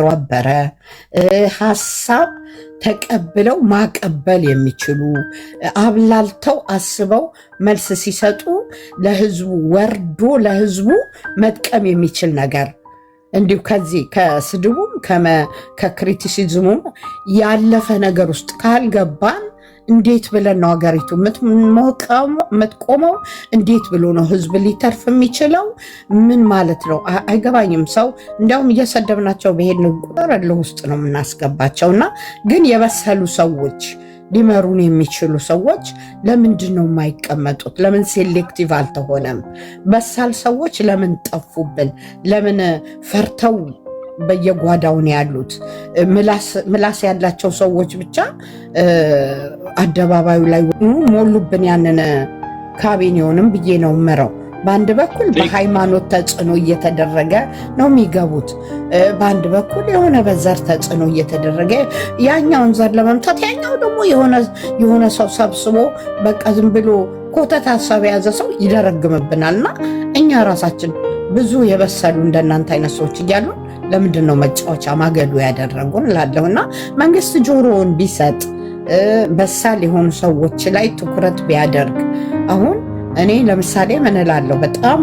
ነበረ ሐሳብ ተቀብለው ማቀበል የሚችሉ አብላልተው አስበው መልስ ሲሰጡ ለህዝቡ ወርዶ ለህዝቡ መጥቀም የሚችል ነገር እንዲሁ ከዚህ ከስድቡም ከክሪቲሲዝሙም ያለፈ ነገር ውስጥ ካልገባን እንዴት ብለን ነው ሀገሪቱ የምትቆመው? እንዴት ብሎ ነው ህዝብ ሊተርፍ የሚችለው? ምን ማለት ነው? አይገባኝም። ሰው እንዲያውም እየሰደብናቸው በሄድን ቁጥር ውስጥ ነው የምናስገባቸው። እና ግን የበሰሉ ሰዎች ሊመሩን የሚችሉ ሰዎች ለምንድን ነው የማይቀመጡት? ለምን ሴሌክቲቭ አልተሆነም? በሳል ሰዎች ለምን ጠፉብን? ለምን ፈርተው በየጓዳውን ያሉት? ምላስ ያላቸው ሰዎች ብቻ አደባባዩ ላይ ሞሉብን ያንን ካቢኔውንም ብዬ ነው ምረው። በአንድ በኩል በሃይማኖት ተጽዕኖ እየተደረገ ነው የሚገቡት፣ በአንድ በኩል የሆነ በዘር ተጽዕኖ እየተደረገ ያኛውን ዘር ለመምታት ያኛው ደግሞ የሆነ ሰው ሰብስቦ በቃ ዝም ብሎ ኮተት ሀሳብ የያዘ ሰው ይደረግምብናል። እና እኛ ራሳችን ብዙ የበሰሉ እንደናንተ አይነት ሰዎች እያሉ ለምንድን ነው መጫወቻ ማገዱ ያደረጉን ላለሁና መንግስት ጆሮውን ቢሰጥ በሳል የሆኑ ሰዎች ላይ ትኩረት ቢያደርግ። አሁን እኔ ለምሳሌ ምን እላለሁ፣ በጣም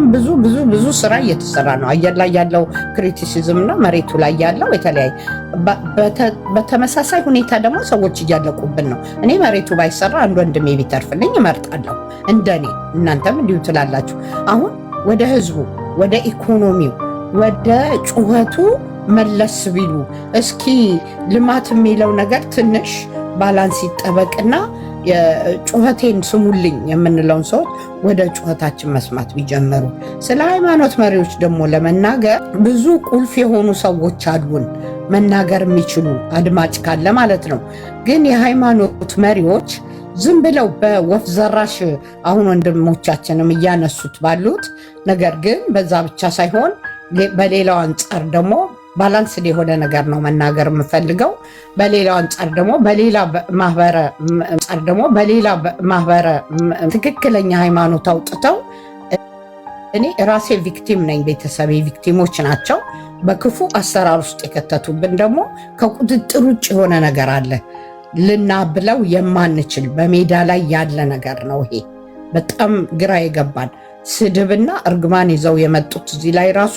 ብዙ ስራ እየተሰራ ነው። አየር ላይ ያለው ክሪቲሲዝም እና መሬቱ ላይ ያለው የተለያየ። በተመሳሳይ ሁኔታ ደግሞ ሰዎች እያለቁብን ነው። እኔ መሬቱ ባይሰራ አንድ ወንድሜ ቢተርፍልኝ እመርጣለሁ፣ እንደኔ። እናንተም እንዲሁ ትላላችሁ። አሁን ወደ ህዝቡ፣ ወደ ኢኮኖሚው፣ ወደ ጩኸቱ መለስ ቢሉ እስኪ ልማት የሚለው ነገር ትንሽ ባላንስ ይጠበቅና ጩኸቴን ስሙልኝ የምንለውን ሰዎች ወደ ጩኸታችን መስማት ቢጀምሩ። ስለ ሃይማኖት መሪዎች ደግሞ ለመናገር ብዙ ቁልፍ የሆኑ ሰዎች አሉን፣ መናገር የሚችሉ አድማጭ ካለ ማለት ነው። ግን የሃይማኖት መሪዎች ዝም ብለው በወፍ ዘራሽ አሁን ወንድሞቻችንም እያነሱት ባሉት ነገር ግን በዛ ብቻ ሳይሆን በሌላው አንጻር ደግሞ ባላንስ የሆነ ነገር ነው መናገር የምፈልገው። በሌላው አንጻር ደግሞ በሌላ ማህበረ ትክክለኛ ሃይማኖት አውጥተው እኔ ራሴ ቪክቲም ነኝ፣ ቤተሰቤ ቪክቲሞች ናቸው። በክፉ አሰራር ውስጥ የከተቱብን ደግሞ ከቁጥጥር ውጭ የሆነ ነገር አለ፣ ልናብለው የማንችል በሜዳ ላይ ያለ ነገር ነው። ይሄ በጣም ግራ የገባን ስድብና እርግማን ይዘው የመጡት እዚህ ላይ ራሱ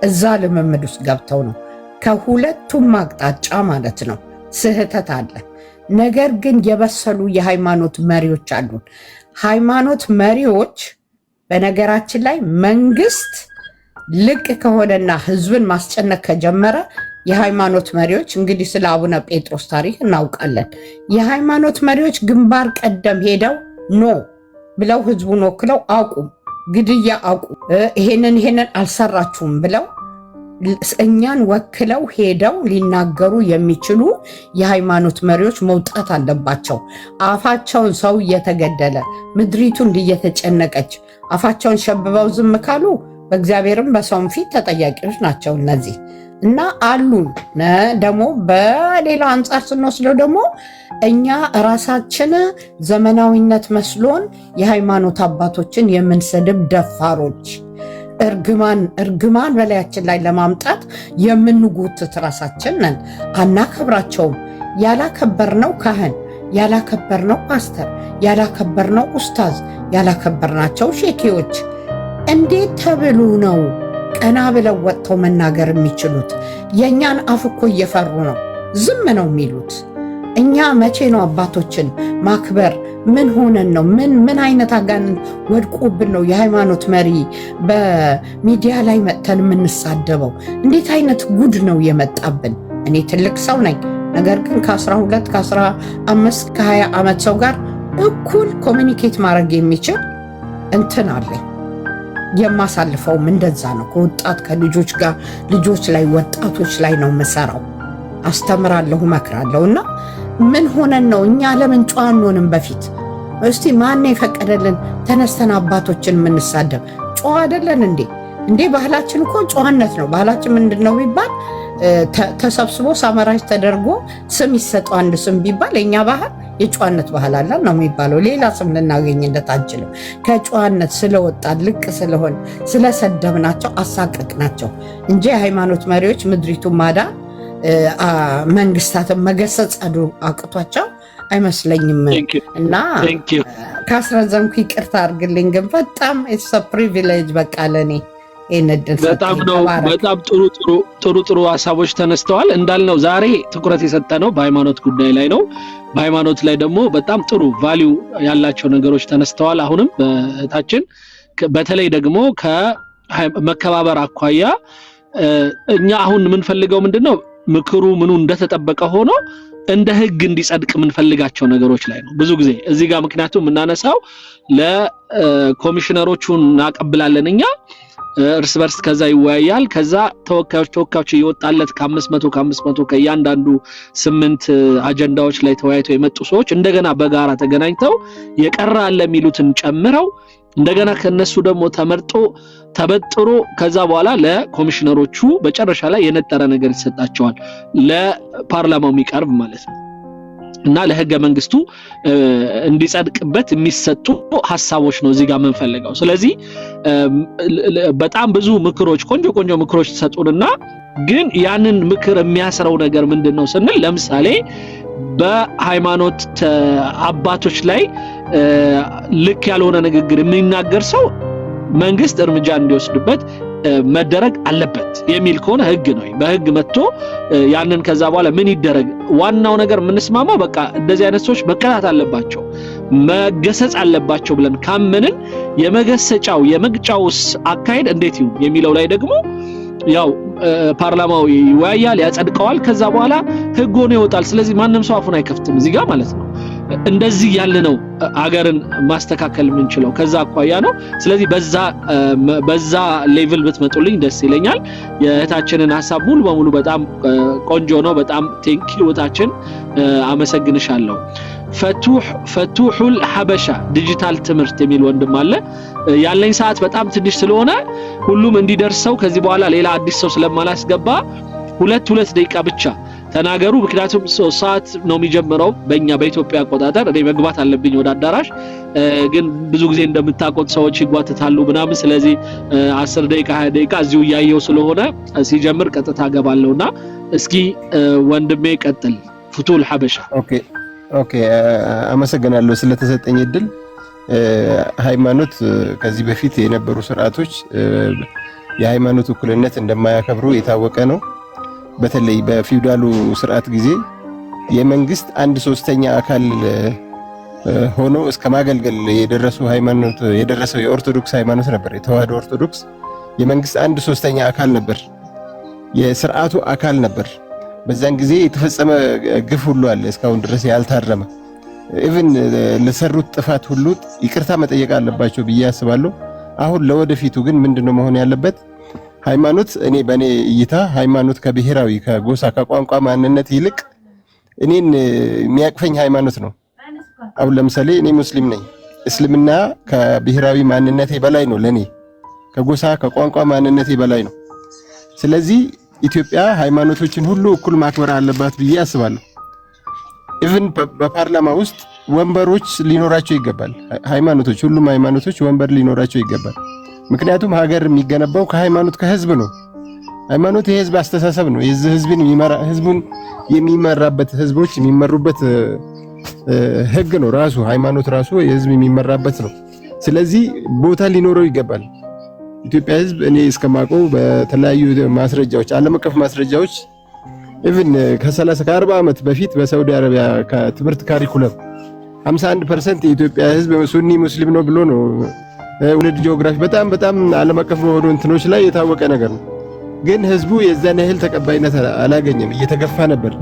እዛ ልምምድ ውስጥ ገብተው ነው። ከሁለቱም አቅጣጫ ማለት ነው ስህተት አለ። ነገር ግን የበሰሉ የሃይማኖት መሪዎች አሉን። ሃይማኖት መሪዎች በነገራችን ላይ መንግስት ልቅ ከሆነና ህዝብን ማስጨነቅ ከጀመረ የሃይማኖት መሪዎች እንግዲህ ስለ አቡነ ጴጥሮስ ታሪክ እናውቃለን። የሃይማኖት መሪዎች ግንባር ቀደም ሄደው ኖ ብለው ህዝቡን ወክለው አቁም ግድያ አቁም፣ ይሄንን አልሰራችሁም ብለው እኛን ወክለው ሄደው ሊናገሩ የሚችሉ የሃይማኖት መሪዎች መውጣት አለባቸው። አፋቸውን ሰው እየተገደለ ምድሪቱ እየተጨነቀች አፋቸውን ሸብበው ዝም ካሉ በእግዚአብሔርም በሰውም ፊት ተጠያቂዎች ናቸው እነዚህ እና አሉን። ደግሞ በሌላ አንጻር ስንወስደው ደግሞ እኛ ራሳችን ዘመናዊነት መስሎን የሃይማኖት አባቶችን የምንሰድብ ደፋሮች፣ እርግማን በላያችን ላይ ለማምጣት የምንጎትት ራሳችን ነን። አናከብራቸውም። ያላከበርነው ካህን፣ ያላከበርነው ፓስተር፣ ያላከበርነው ኡስታዝ፣ ያላከበርናቸው ሼኬዎች እንዴት ተብሎ ነው ቀና ብለው ወጥተው መናገር የሚችሉት? የእኛን አፍ እኮ እየፈሩ ነው ዝም ነው የሚሉት። እኛ መቼ ነው አባቶችን ማክበር? ምን ሆነን ነው? ምን አይነት አጋንንት ወድቆብን ነው የሃይማኖት መሪ በሚዲያ ላይ መጥተን የምንሳደበው? እንዴት አይነት ጉድ ነው የመጣብን? እኔ ትልቅ ሰው ነኝ። ነገር ግን ከ12 ከ15 ከ20 ዓመት ሰው ጋር እኩል ኮሚኒኬት ማድረግ የሚችል እንትን አለኝ። የማሳልፈውም እንደዛ ነው። ከወጣት ከልጆች ጋር ልጆች ላይ ወጣቶች ላይ ነው የምሰራው። አስተምራለሁ፣ እመክራለሁ። እና ምን ሆነን ነው እኛ ለምን ጨዋ አንሆንም? በፊት እስቲ ማን የፈቀደልን ተነስተን አባቶችን የምንሳደብ? ጨዋ አይደለን እንዴ? ባህላችን እኮ ጨዋነት ነው። ባህላችን ምንድን ነው ቢባል ተሰብስቦ ሳመራጅ ተደርጎ ስም ይሰጠው አንድ ስም ቢባል የኛ ባህል የጨዋነት ባህል አለ ነው የሚባለው። ሌላ ስም ልናገኝለት አንችልም። ከጨዋነት ስለወጣን ልቅ ስለሆን ስለሰደብናቸው አሳቀቅናቸው እንጂ የሃይማኖት መሪዎች ምድሪቱን ማዳን መንግስታትን መገሰጽ አቅቷቸው አይመስለኝም። እና ካስረዘምኩ ይቅርታ አድርግልኝ፣ ግን በጣም ኢትስ አ ፕሪቪሌጅ በቃ ለኔ በጣም ጥሩ ሀሳቦች ተነስተዋል። እንዳልነው ዛሬ ትኩረት የሰጠነው በሃይማኖት ጉዳይ ላይ ነው። በሃይማኖት ላይ ደግሞ በጣም ጥሩ ቫልዩ ያላቸው ነገሮች ተነስተዋል። አሁንም በእታችን በተለይ ደግሞ ከመከባበር አኳያ እኛ አሁን የምንፈልገው ምንድነው ምክሩ ምኑ እንደተጠበቀ ሆኖ እንደ ህግ እንዲጸድቅ የምንፈልጋቸው ነገሮች ላይ ነው ብዙ ጊዜ እዚህ ጋር ምክንያቱም እናነሳው ለኮሚሽነሮቹ እናቀብላለን እኛ እርስ በርስ ከዛ ይወያያል ከዛ ተወካዮች ይወጣለት ከ500 ከያንዳንዱ 8 አጀንዳዎች ላይ ተወያይተው የመጡ ሰዎች እንደገና በጋራ ተገናኝተው የቀራ አለ የሚሉትን ጨምረው እንደገና ከነሱ ደግሞ ተበጥሮ ከዛ በኋላ ለኮሚሽነሮቹ በጨረሻ ላይ የነጠረ ነገር ይሰጣቸዋል ለፓርላማው የሚቀርብ ማለት ነው እና ለህገ መንግስቱ እንዲጸድቅበት የሚሰጡ ሐሳቦች ነው እዚህ ጋር መንፈልገው ስለዚህ በጣም ብዙ ምክሮች ቆንጆ ምክሮች ተሰጡንና ግን ያንን ምክር የሚያስረው ነገር ምንድነው ስንል ለምሳሌ በሃይማኖት አባቶች ላይ ልክ ያልሆነ ንግግር የሚናገር ሰው መንግስት እርምጃ እንዲወስድበት መደረግ አለበት የሚል ከሆነ ህግ ነው በህግ መጥቶ ያንን ከዛ በኋላ ምን ይደረግ ዋናው ነገር ምንስማማው በቃ እንደዚህ አይነት ሰዎች መቀጣት አለባቸው መገሰጽ አለባቸው ብለን ካመንን የመገሰጫው የመግጫውስ አካሄድ እንዴት ይሁን የሚለው ላይ ደግሞ ያው ፓርላማው ይወያያል ያጸድቀዋል ከዛ በኋላ ህግ ሆኖ ይወጣል ስለዚህ ማንንም ሰው አፉን አይከፍትም እዚህ ጋር ማለት ነው እንደዚህ ያለ ነው አገርን ማስተካከል የምንችለው ከዛ አኳያ ነው ስለዚህ በዛ ሌቭል ብትመጡልኝ ደስ ይለኛል የእህታችንን ሐሳብ ሙሉ በሙሉ በጣም ቆንጆ ነው በጣም ቴንኪው እህታችን አመሰግንሻለሁ ፈቱሁል ሐበሻ ዲጂታል ትምህርት የሚል ወንድም አለ ያለኝ ሰዓት በጣም ትንሽ ስለሆነ ሁሉም እንዲደርሰው ከዚህ በኋላ ሌላ አዲስ ሰው ስለማላስገባ ሁለት ደቂቃ ብቻ ተናገሩ ምክንያቱም ሰዓት ነው የሚጀምረው በእኛ በኢትዮጵያ አቆጣጠር እኔ መግባት አለብኝ ወደ አዳራሽ ግን ብዙ ጊዜ እንደምታቆጥ ሰዎች ይጓተታሉ ምናምን ስለዚህ 10 ደቂቃ 20 ደቂቃ እዚሁ ያየው ስለሆነ ሲጀምር ቀጥታ ገባለውና እስኪ ወንድሜ ቀጥል ፍቱል ሐበሻ ኦኬ አመሰግናለሁ ስለተሰጠኝ እድል ሃይማኖት ከዚህ በፊት የነበሩ ስርዓቶች የሃይማኖት እኩልነት እንደማያከብሩ የታወቀ ነው በተለይ በፊውዳሉ ስርዓት ጊዜ የመንግስት 1/3 አካል ሆኖ እስከ ማገልገል የደረሰው የኦርቶዶክስ ሃይማኖት ነበር የተዋህዶ ኦርቶዶክስ የመንግስት 1/3 አካል ነበር የስርዓቱ አካል ነበር በዛን ጊዜ የተፈጸመ ግፍ ሁሉ አለ እስካሁን ድረስ ያልታረመ ኢቭን ለሰሩት ጥፋት ሁሉ ይቅርታ መጠየቅ አለባቸው ብዬ አስባለሁ አሁን ለወደፊቱ ግን ምንድነው መሆን ያለበት ሃይማኖት እኔ በኔ እይታ ሃይማኖት ከብሔራዊ ከጎሳ ከቋንቋ ማንነት ይልቅ እኔን የሚያቅፈኝ ሃይማኖት ነው አሁን ለምሳሌ እኔ ሙስሊም ነኝ እስልምና ከብሔራዊ ማንነቴ በላይ ነው ለኔ ከጎሳ ከቋንቋ ማንነቴ በላይ ነው ስለዚህ ኢትዮጵያ ሃይማኖቶችን ሁሉ እኩል ማክበር አለባት ብዬ አስባለሁ ኢቭን በፓርላማ ውስጥ ወንበሮች ሊኖራቸው ይገባል ሃይማኖቶች ሁሉም ሃይማኖቶች ወንበር ሊኖራቸው ይገባል ምክንያቱም ሀገር የሚገነባው ከሃይማኖት ከህዝብ ነው ሃይማኖት የህዝብ አስተሳሰብ ነው ህዝቡን የሚመራበት ህዝቦች የሚመሩበት ህግ ነው ራሱ ሃይማኖት ራሱ የህዝብ የሚመራበት ነው ስለዚህ ቦታ ሊኖረው ይገባል ኢትዮጵያ ህዝብ እኔ እስከማውቀው በተለያዩ ማስረጃዎች ዓለም አቀፍ ማስረጃዎች ኢቭን ከ40 ዓመት በፊት በሳውዲ አረቢያ ከትምህርት ካሪኩለም 51% የኢትዮጵያ ህዝብ ሱኒ ሙስሊም ነው ብሎ ነው ወለድ ጂኦግራፊ በጣም ዓለም አቀፍ በሆኑ እንትኖች ላይ የታወቀ ነገር ነው ግን ህዝቡ የዛን ያህል ተቀባይነት አላገኘም እየተገፋ ነበር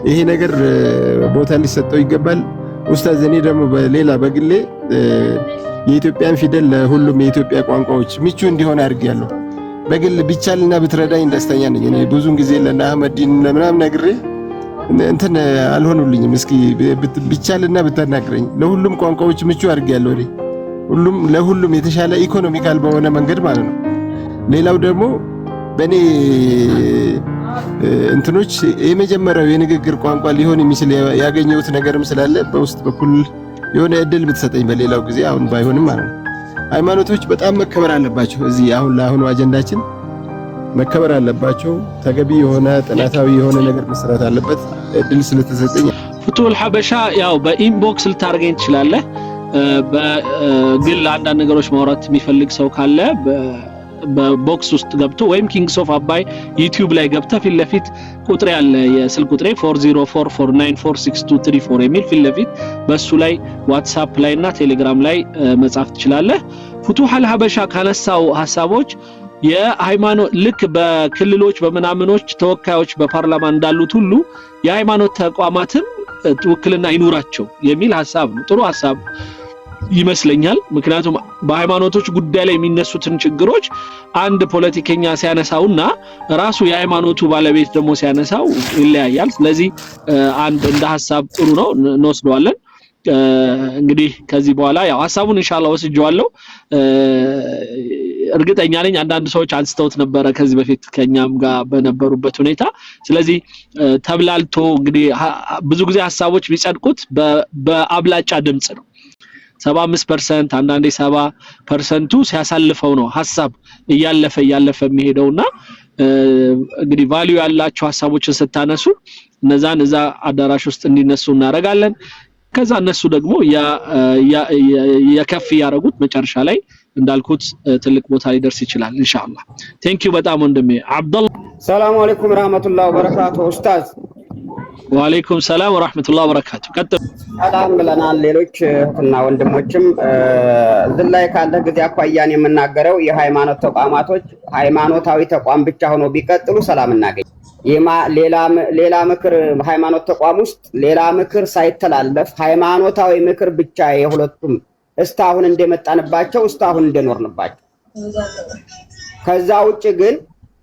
ይሄ ነገር ቦታ ሊሰጠው ይገባል ኡስታዝ እኔ ደግሞ በሌላ በግሌ የኢትዮጵያን ፊደል ለሁሉም የኢትዮጵያ ቋንቋዎች ምቹ እንዲሆን አድርጌያለሁ በግል ቢቻልና ብትረዳኝ ደስተኛ ነኝ እኔ ብዙን ጊዜ ለናህመዲን ለምናም ነግሬ እንትን አልሆኑልኝም እስኪ ቢቻልና ብታናግረኝ ለሁሉም ቋንቋዎች ምቹ አድርጌያለሁ እኔ ለሁሉም የተሻለ ኢኮኖሚካል በሆነ መንገድ ማለት ነው ሌላው ደግሞ በኔ እንትኖች የመጀመሪያው የንግግር ቋንቋ ሊሆን የሚችል ያገኘሁት ነገርም ስላለ በውስጥ በኩል የሆነ እድል ብትሰጠኝ በሌላው ጊዜ አሁን ባይሆንም ማለት ነው ሃይማኖቶች በጣም መከበር አለባቸው እዚህ አሁን ለአሁኑ አጀንዳችን መከበር አለባቸው። ተገቢ የሆነ ጥናታዊ የሆነ ነገር መስራት አለበት። እድል ስለተሰጠኝ ፍቱል ሐበሻ ያው በኢንቦክስ ልታርገኝ ትችላለህ። በግል አንዳንድ ነገሮች ማውራት የሚፈልግ ሰው ካለ በቦክስ ውስጥ ገብቶ ወይም ኪንግስ ኦፍ አባይ ዩቲዩብ ላይ ገብተ ፊት ለፊት ቁጥሬ ያለ የስልክ ቁጥሬ 4044946234 የሚል ፊት ለፊት በሱ ላይ ዋትስአፕ ላይ እና ቴሌግራም ላይ መጻፍ ትችላለህ። ፍቱል ሐበሻ ካነሳው ሐሳቦች የሃይማኖት ልክ በክልሎች በመናምኖች ተወካዮች በፓርላማ እንዳሉት ሁሉ የሃይማኖት ተቋማትም ውክልና ይኑራቸው የሚል ሐሳብ ነው። ጥሩ ሐሳብ ይመስለኛል። ምክንያቱም በሃይማኖቶች ጉዳይ ላይ የሚነሱትን ችግሮች አንድ ፖለቲከኛ ሲያነሳውና ራሱ የሃይማኖቱ ባለቤት ደግሞ ሲያነሳው ይለያያል። ስለዚህ አንድ እንደ ሐሳብ ጥሩ ነው፣ እንወስደዋለን። እንግዲህ ከዚህ በኋላ ያው ሐሳቡን ኢንሻአላህ ወስጄዋለሁ። እርግጠኛ ነኝ አንዳንድ ሰዎች አንስተውት ነበረ ከዚህ በፊት ከኛም ጋር በነበሩበት ሁኔታ። ስለዚህ ተብላልቶ እንግዲህ ብዙ ጊዜ ሐሳቦች ቢጸድቁት በአብላጫ ድምጽ ነው። 75% አንዳንዴ 70% ሲያሳልፈው ነው ሐሳብ እያለፈ የሚሄደውና እንግዲህ ቫልዩ ያላቸው ሐሳቦችን ስታነሱ እነዛን እዛ አዳራሽ ውስጥ እንዲነሱ እናደርጋለን። ከዛ እነሱ ደግሞ የከፍ ያረጉት መጨረሻ ላይ እንዳልኩት ትልቅ ቦታ ሊደርስ ይችላል ኢንሻአላህ። ቴንኪው በጣም ወንድሜ አብዱላህ። ሰላም አለይኩም ወራህመቱላሂ ወበረካቱ ኡስታዝ። ወአለይኩም ሰላም ወራህመቱላሂ ወበረካቱ። ቀጥል። ሰላም ብለናል። ሌሎች እና ወንድሞችም እዚህ ላይ ካለ ጊዜ አኳያን የምናገረው የሃይማኖት ተቋማቶች ሃይማኖታዊ ተቋም ብቻ ሆኖ ቢቀጥሉ ሰላም እናገኝ። ሌላ ምክር ሃይማኖት ተቋም ውስጥ ሌላ ምክር ሳይተላለፍ ሃይማኖታዊ ምክር ብቻ የሁለቱም እስታሁን እንደመጣንባቸው እስታሁን እንደኖርንባቸው ከዛ ውጭ ግን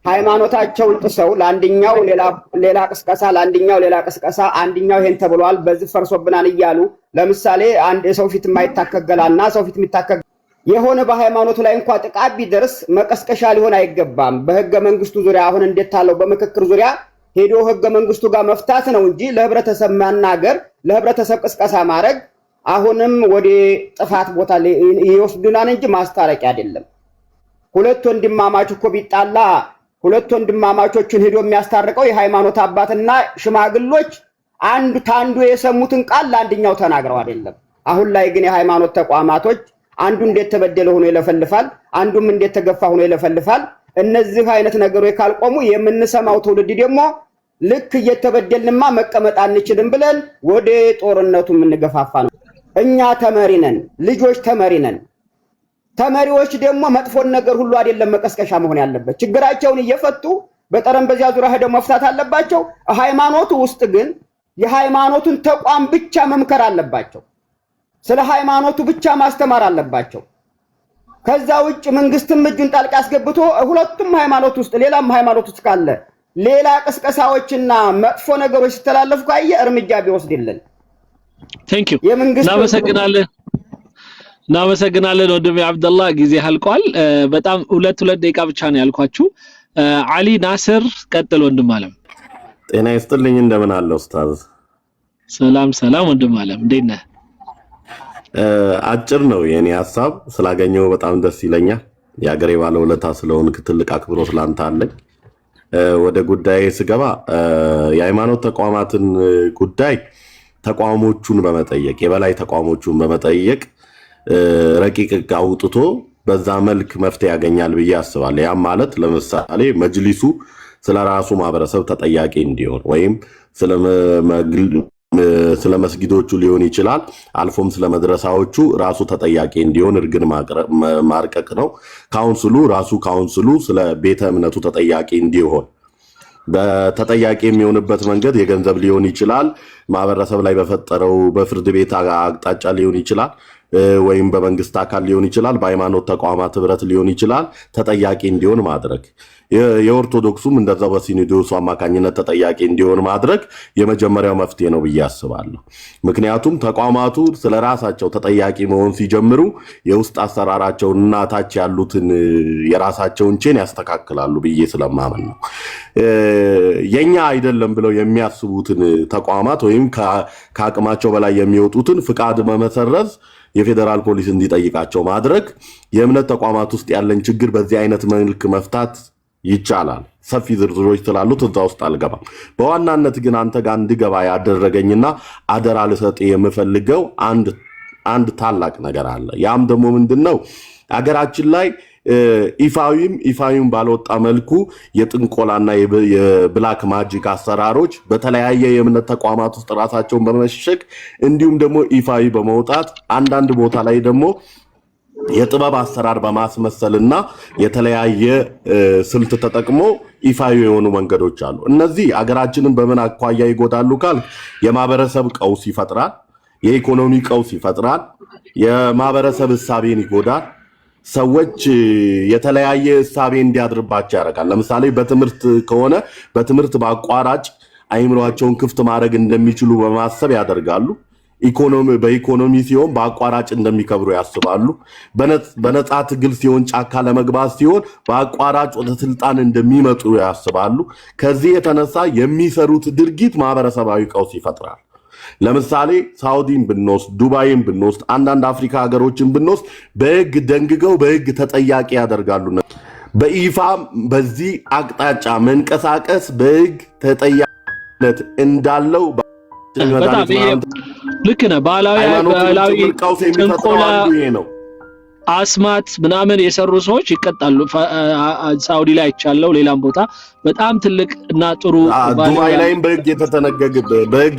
ሃይማኖታቸውን ጥሰው ለአንደኛው ሌላ ቅስቀሳ ለአንደኛው ሌላ ቅስቀሳ አንደኛው ይሄን ተብሏል በዚህ ፈርሶብናል እያሉ ለምሳሌ አንድ ሰው ፊት የማይታከገላና ሰው ፊት የሚታከገ የሆነ በሃይማኖቱ ላይ እንኳን ጥቃት ቢደርስ መቀስቀሻ ሊሆን አይገባም። በህገ መንግስቱ ዙሪያ አሁን እንደታለው በምክክር ዙሪያ ሄዶ ህገ መንግስቱ ጋር መፍታት ነው እንጂ ለህብረተሰብ ማናገር ለህብረተሰብ ቅስቀሳ ማድረግ አሁንም ወደ ጥፋት ቦታ ይወስዱናል እንጂ ማስታረቂያ አይደለም። ሁለት ወንድማማች እኮ ቢጣላ ሁለት ወንድማማቾችን ሄዶ የሚያስታርቀው የሃይማኖት አባትና ሽማግሎች አንዱ የሰሙትን ቃል ለአንደኛው ተናግረው አይደለም። አሁን ላይ ግን የሃይማኖት ተቋማቶች አንዱ እንዴት ተበደለ ሆኖ ይለፈልፋል፣ አንዱም እንዴት ተገፋ ሆኖ ይለፈልፋል። እነዚህ አይነት ነገሮች ካልቆሙ የምንሰማው ትውልድ ደግሞ ልክ እየተበደልንማ መቀመጥ አንችልም ብለን ወደ ጦርነቱ የምንገፋፋ ነው። እኛ ተመሪ ነን፣ ልጆች ተመሪ ነን። ተመሪዎች ደግሞ መጥፎን ነገር ሁሉ አይደለም መቀስቀሻ መሆን ያለበት። ችግራቸውን እየፈቱ በጠረጴዛ ዙሪያ ሄደው መፍታት አለባቸው። ሃይማኖቱ ውስጥ ግን የሃይማኖቱን ተቋም ብቻ መምከር አለባቸው። ስለ ሃይማኖቱ ብቻ ማስተማር አለባቸው። ከዛ ውጭ መንግስትም እጁን ጣልቃ አስገብቶ ሁለቱም ሃይማኖት ውስጥ ሌላም ሃይማኖት ውስጥ ካለ ሌላ ቅስቀሳዎችና መጥፎ ነገሮች ሲተላለፉ ካየ እርምጃ ቢወስድልን። ቴንኪው እናመሰግናለን ወንድሜ አብደላህ። ጊዜ አልቋል። በጣም ሁለት ደቂቃ ብቻ ነው ያልኳችሁ። አሊ ናስር ቀጥል ወንድም አለም። ጤና ይስጥልኝ። እንደምን አለ ኡስታዝ? ሰላም ወንድም አለም እንዴት ነህ? አጭር ነው የኔ ሐሳብ። ስላገኘው በጣም ደስ ይለኛል። የአገሬ ባለውለታ ስለሆንክ ትልቅ አክብሮት ላንተ አለኝ። ወደ ጉዳይ ስገባ የሃይማኖት ተቋማትን ጉዳይ ተቋሞቹን በመጠየቅ የበላይ ተቋሞቹን በመጠየቅ ረቂቅ አውጥቶ በዛ መልክ መፍትሄ ያገኛል ብዬ አስባለሁ። ያም ማለት ለምሳሌ መጅሊሱ ስለራሱ ማህበረሰብ ተጠያቂ እንዲሆን ወይም ስለ መስጊዶቹ ሊሆን ይችላል፣ አልፎም ስለ መድረሳዎቹ ራሱ ተጠያቂ እንዲሆን እርግን ማርቀቅ ነው። ካውንስሉ ስለ ቤተ እምነቱ ተጠያቂ እንዲሆን በተጠያቂ የሚሆንበት መንገድ የገንዘብ ሊሆን ይችላል፣ ማህበረሰብ ላይ በፈጠረው በፍርድ ቤት አቅጣጫ ሊሆን ይችላል፣ ወይም በመንግስት አካል ሊሆን ይችላል፣ በሃይማኖት ተቋማት ህብረት ሊሆን ይችላል። ተጠያቂ እንዲሆን ማድረግ የኦርቶዶክሱም እንደዛው በሲኖዶሱ አማካኝነት ተጠያቂ እንዲሆን ማድረግ የመጀመሪያው መፍትሄ ነው ብዬ አስባለሁ። ምክንያቱም ተቋማቱ ስለራሳቸው ተጠያቂ መሆን ሲጀምሩ የውስጥ አሰራራቸውንና ታች ያሉትን የራሳቸውን ቼን ያስተካክላሉ ብዬ ስለማመን ነው። የኛ አይደለም ብለው የሚያስቡትን ተቋማት ወይም ከአቅማቸው በላይ የሚወጡትን ፍቃድ መመሰረዝ የፌደራል ፖሊስ እንዲጠይቃቸው ማድረግ የእምነት ተቋማት ውስጥ ያለን ችግር በዚህ አይነት መልክ መፍታት ይቻላል። ሰፊ ዝርዝሮች ስላሉት እዛ ውስጥ አልገባም። በዋናነት ግን አንተ ጋር እንድገባ ያደረገኝና አደራ ልሰጥ የምፈልገው አንድ ታላቅ ነገር አለ። ያም ደግሞ ምንድነው? አገራችን ላይ ኢፋዊም ባልወጣ መልኩ የጥንቆላና የብላክ ማጂክ አሰራሮች በተለያየ የእምነት ተቋማት ውስጥ ራሳቸውን በመሸግ እንዲሁም ደግሞ ኢፋዊ በመውጣት አንዳንድ ቦታ ላይ ደግሞ የጥበብ አሰራር በማስመሰልና የተለያየ ስልት ተጠቅሞ ኢፋዊ የሆኑ መንገዶች አሉ። እነዚህ አገራችንን በምን አኳያ ይጎዳሉ ካል የማህበረሰብ ቀውስ ይፈጥራል፣ የኢኮኖሚ ቀውስ ይፈጥራል፣ የማህበረሰብ እሳቤን ይጎዳል። ሰዎች የተለያየ እሳቤ እንዲያድርባቸው ያደርጋል። ለምሳሌ በትምህርት ከሆነ በትምህርት በአቋራጭ አይምሯቸውን ክፍት ማድረግ እንደሚችሉ በማሰብ ያደርጋሉ። በኢኮኖሚ ሲሆን በአቋራጭ እንደሚከብሩ ያስባሉ። በነፃ ትግል ሲሆን ጫካ ለመግባት ሲሆን በአቋራጭ ወደ ስልጣን እንደሚመጡ ያስባሉ። ከዚህ የተነሳ የሚሰሩት ድርጊት ማህበረሰባዊ ቀውስ ይፈጥራል። ለምሳሌ ሳውዲን ብንወስድ፣ ዱባይን ብንወስድ፣ አንዳንድ አፍሪካ ሀገሮችን ብንወስድ በህግ ደንግገው በህግ ተጠያቂ ያደርጋሉ። በይፋ በዚህ አቅጣጫ መንቀሳቀስ በህግ ተጠያቂነት እንዳለው ልክ ነህ። ባህላዊ ጥንቆላ ነው አስማት ምናምን የሰሩ ሰዎች ይቀጣሉ። ሳውዲ ላይ አይቻለው፣ ሌላም ቦታ በጣም ትልቅ እና ጥሩ ዱባይ ላይም በህግ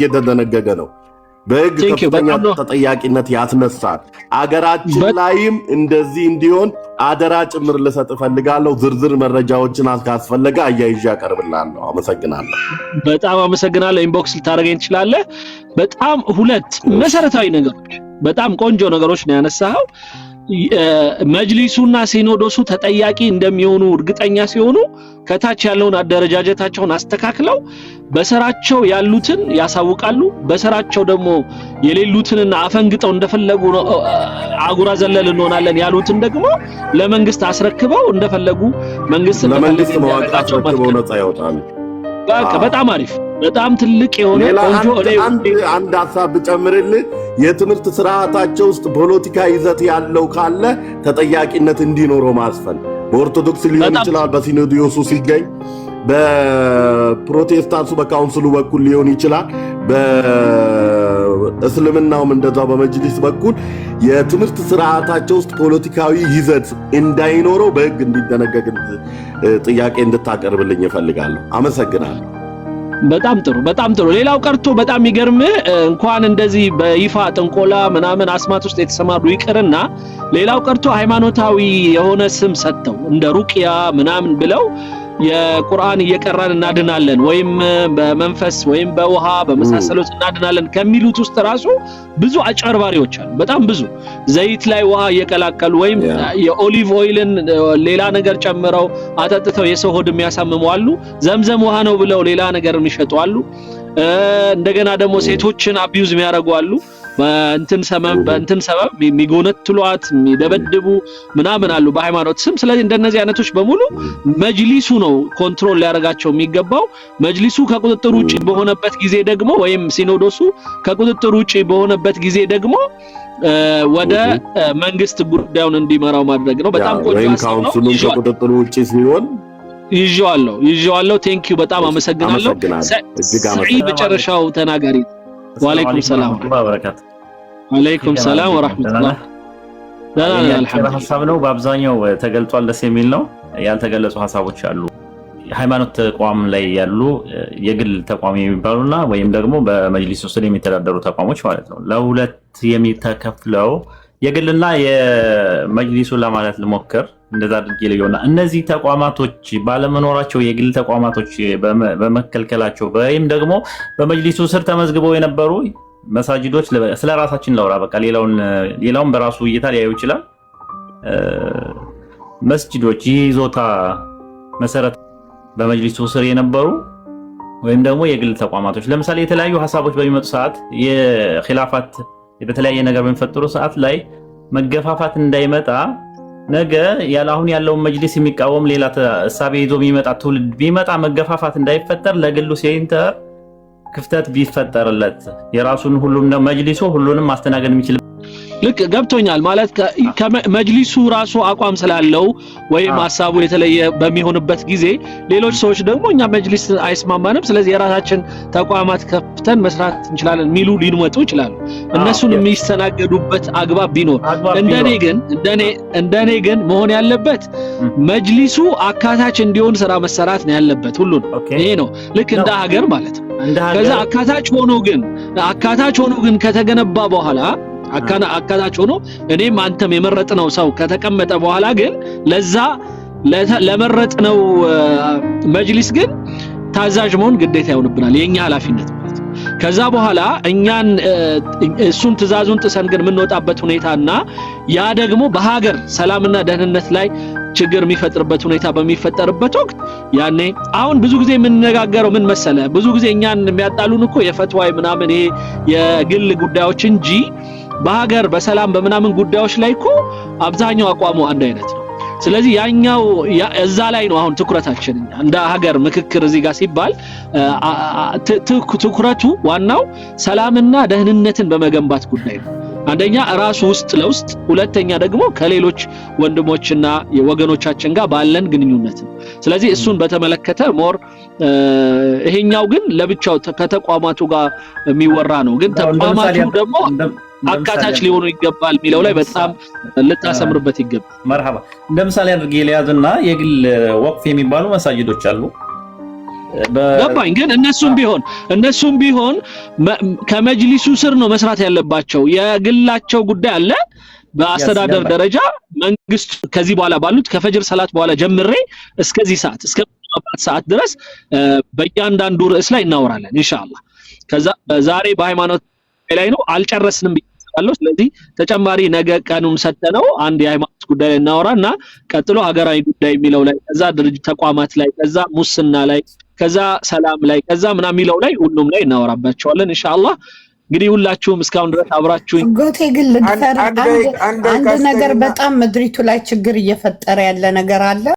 የተደነገገ ነው። በህግ ከፍተኛ ተጠያቂነት ያስነሳል። አገራችን ላይም እንደዚህ እንዲሆን አደራ ጭምር ልሰጥ እፈልጋለሁ። ዝርዝር መረጃዎችን ካስፈለገ አያይዤ ያቀርብልሃለሁ። አመሰግናለሁ። በጣም አመሰግናለሁ። ኢንቦክስ ልታደርገኝ ትችላለህ። በጣም ሁለት መሰረታዊ ነገሮች፣ በጣም ቆንጆ ነገሮች ነው ያነሳኸው። መጅሊሱና ሲኖዶሱ ተጠያቂ እንደሚሆኑ እርግጠኛ ሲሆኑ ከታች ያለውን አደረጃጀታቸውን አስተካክለው በስራቸው ያሉትን ያሳውቃሉ። በስራቸው ደግሞ የሌሉትንና አፈንግጠው እንደፈለጉ አጉራ ዘለል እንሆናለን ያሉትን ደግሞ ለመንግስት አስረክበው እንደፈለጉ ለመንግስት መዋቅራቸው ነፃ ያወጣሉ። በቃ በጣም አሪፍ፣ በጣም ትልቅ የሆነ ቆንጆ። አንድ ሐሳብ ብጨምርልህ የትምህርት ስርዓታቸው ውስጥ ፖለቲካ ይዘት ያለው ካለ ተጠያቂነት እንዲኖረው ማስፈን በኦርቶዶክስ ሊሆን ይችላል፣ በሲኖዶሱ ሲገኝ፣ በፕሮቴስታንቱ በካውንስሉ በኩል ሊሆን ይችላል፣ በእስልምናውም እንደዛው በመጅሊስ በኩል የትምህርት ስርዓታቸው ውስጥ ፖለቲካዊ ይዘት እንዳይኖረው በህግ እንዲደነገግ ጥያቄ እንድታቀርብልኝ እፈልጋለሁ። አመሰግናለሁ። በጣም ጥሩ፣ በጣም ጥሩ። ሌላው ቀርቶ በጣም የሚገርም እንኳን እንደዚህ በይፋ ጥንቆላ ምናምን አስማት ውስጥ የተሰማሩ ይቅርና ሌላው ቀርቶ ሃይማኖታዊ የሆነ ስም ሰጥተው እንደ ሩቅያ ምናምን ብለው የቁርአን እየቀራን እናድናለን ወይም በመንፈስ ወይም በውሃ በመሳሰሉት እናድናለን ከሚሉት ውስጥ ራሱ ብዙ አጭበርባሪዎች አሉ። በጣም ብዙ ዘይት ላይ ውሃ እየቀላቀሉ ወይም የኦሊቭ ኦይልን ሌላ ነገር ጨምረው አጠጥተው የሰው ሆድ የሚያሳምሙ አሉ። ዘምዘም ውሃ ነው ብለው ሌላ ነገር የሚሸጡ አሉ። እንደገና ደግሞ ሴቶችን አቢዩዝ የሚያደርጉ አሉ። በእንትን ሰበብ የሚጎነትሏት የሚደበድቡ ምናምን አሉ በሃይማኖት ስም። ስለዚህ እንደነዚህ አይነቶች በሙሉ መጅሊሱ ነው ኮንትሮል ሊያደርጋቸው የሚገባው። መጅሊሱ ከቁጥጥር ውጪ በሆነበት ጊዜ ደግሞ ወይም ሲኖዶሱ ከቁጥጥር ውጪ በሆነበት ጊዜ ደግሞ ወደ መንግስት ጉዳዩን እንዲመራው ማድረግ ነው። በጣም ቆንጆ ሀሳብ ነው። ከቁጥጥር ውጪ ሲሆን ይዤዋለሁ። ቴንኪው፣ በጣም አመሰግናለሁ። ሰዒድ መጨረሻው ተናጋሪ። ወአለይኩም ሰላም ወበረካቱ። ወአለይኩም ሰላም ወራህመቱላህ። ደህና ሀሳብ ነው። በአብዛኛው ተገልጿል። ደስ የሚል ነው። ያልተገለጹ ሀሳቦች አሉ። ሃይማኖት ተቋም ላይ ያሉ የግል ተቋም የሚባሉና ወይም ደግሞ በመጅሊስ ውስጥ የሚተዳደሩ ተቋሞች ማለት ነው። ለሁለት የሚተከፍለው የግልና የመጅሊሱ ለማለት ልሞክር። እንደዛ አድርጌ ልየውና እነዚህ ተቋማቶች ባለመኖራቸው የግል ተቋማቶች በመከልከላቸው ወይም ደግሞ በመጅሊሱ ስር ተመዝግበው የነበሩ መሳጅዶች ስለራሳችን ላውራ በቃ ሌላውን በራሱ እይታ ሊያዩ ይችላል። መስጂዶች ይዞታ መሰረት በመጅሊሱ ስር የነበሩ ወይም ደግሞ የግል ተቋማቶች ለምሳሌ የተለያዩ ሐሳቦች በሚመጡ ሰዓት የኺላፋት በተለያየ ነገር በሚፈጠሩ ሰዓት ላይ መገፋፋት እንዳይመጣ ነገ ያላሁን ያለውን መጅሊስ የሚቃወም ሌላ ሐሳብ ይዞ የሚመጣ ትውልድ ቢመጣ መገፋፋት እንዳይፈጠር ለግሉ ሴንተር ክፍተት ቢፈጠርለት የራሱን ሁሉም ነው መጅሊሱ ሁሉንም ማስተናገድ የሚችል ልክ ገብቶኛል ማለት ከመጅሊሱ ራሱ አቋም ስላለው ወይም ሐሳቡ የተለየ በሚሆንበት ጊዜ ሌሎች ሰዎች ደግሞ እኛ መጅሊስ አይስማማንም ስለዚህ የራሳችን ተቋማት ከፍተን መስራት እንችላለን ሚሉ ሊመጡ ይችላሉ እነሱን የሚስተናገዱበት አግባብ ቢኖር እንደኔ ግን መሆን ያለበት መጅሊሱ አካታች እንዲሆን ስራ መሰራት ነው ያለበት ሁሉ ይሄ ነው ልክ እንደ ሀገር ማለት ነው ከዛ አካታች ሆኖ ግን ከተገነባ በኋላ አካታች ሆኖ እኔም አንተም የመረጥነው ሰው ከተቀመጠ በኋላ ግን ለዛ ለመረጥነው መጅሊስ ግን ታዛዥ መሆን ግዴታ ይሆንብናል የኛ ኃላፊነት ማለት ነው ከዛ በኋላ እኛን እሱን ትእዛዙን ጥሰን ግን የምንወጣበት ሁኔታና ያ ደግሞ በሀገር ሰላምና ደህንነት ላይ ችግር የሚፈጥርበት ሁኔታ በሚፈጠርበት ወቅት ያኔ አሁን ብዙ ጊዜ የምንነጋገረው ምን መሰለ ብዙ ጊዜ እኛን የሚያጣሉን እኮ የፈትዋይ ምናምን ይሄ የግል ጉዳዮች እንጂ በሀገር በሰላም በመናምን ጉዳዮች ላይ እኮ አብዛኛው አቋሙ አንድ አይነት ነው ስለዚህ ያኛው እዛ ላይ ነው አሁን ትኩረታችን እንደ ሀገር ምክክር እዚህ ጋር ሲባል ትኩረቱ ዋናው ሰላምና ደህንነትን በመገንባት ጉዳይ ነው አንደኛ ራሱ ውስጥ ለውስጥ ሁለተኛ ደግሞ ከሌሎች ወንድሞችና የወገኖቻችን ጋር ባለን ግንኙነት ነው ስለዚህ እሱን በተመለከተ ሞር ይሄኛው ግን ለብቻው ከተቋማቱ ጋር የሚወራ ነው ግን ተቋማቱ ደግሞ አካታች ሊሆኑ ይገባል ሚለው ላይ በጣም ልታሰምርበት ይገባል መርሐባ እንደምሳሌ አድርጌ ሊያዝና የግል ወቅፍ የሚባሉ መሳጅዶች አሉ ገባኝ ግን እነሱም ቢሆን ከመጅሊሱ ስር ነው መስራት ያለባቸው የግላቸው ጉዳይ አለ በአስተዳደር ደረጃ መንግስት ከዚህ በኋላ ባሉት ከፈጅር ሰላት በኋላ ጀምሬ እስከዚህ ሰዓት እስከ ሰዓት ድረስ በእያንዳንዱ ርዕስ ላይ እናወራለን ኢንሻአላህ ከዛ ዛሬ በሃይማኖት ላይ ነው አልጨረስንም ብያለሁ ስለዚህ ተጨማሪ ነገ ቀኑን ሰጠነው አንድ የሃይማኖት ጉዳይ ላይ እናወራና ቀጥሎ ሀገራዊ ጉዳይ የሚለው ላይ ከዛ ድርጅት ተቋማት ላይ ከዛ ሙስና ላይ ከዛ ሰላም ላይ ከዛ ምናምን የሚለው ላይ ሁሉም ላይ እናወራባቸዋለን ኢንሻአላህ እንግዲህ ሁላችሁም እስካሁን ድረስ አብራችሁኝ ጎቴ ግን ልድፈር አንድ ነገር በጣም ምድሪቱ ላይ ችግር እየፈጠረ ያለ ነገር አለ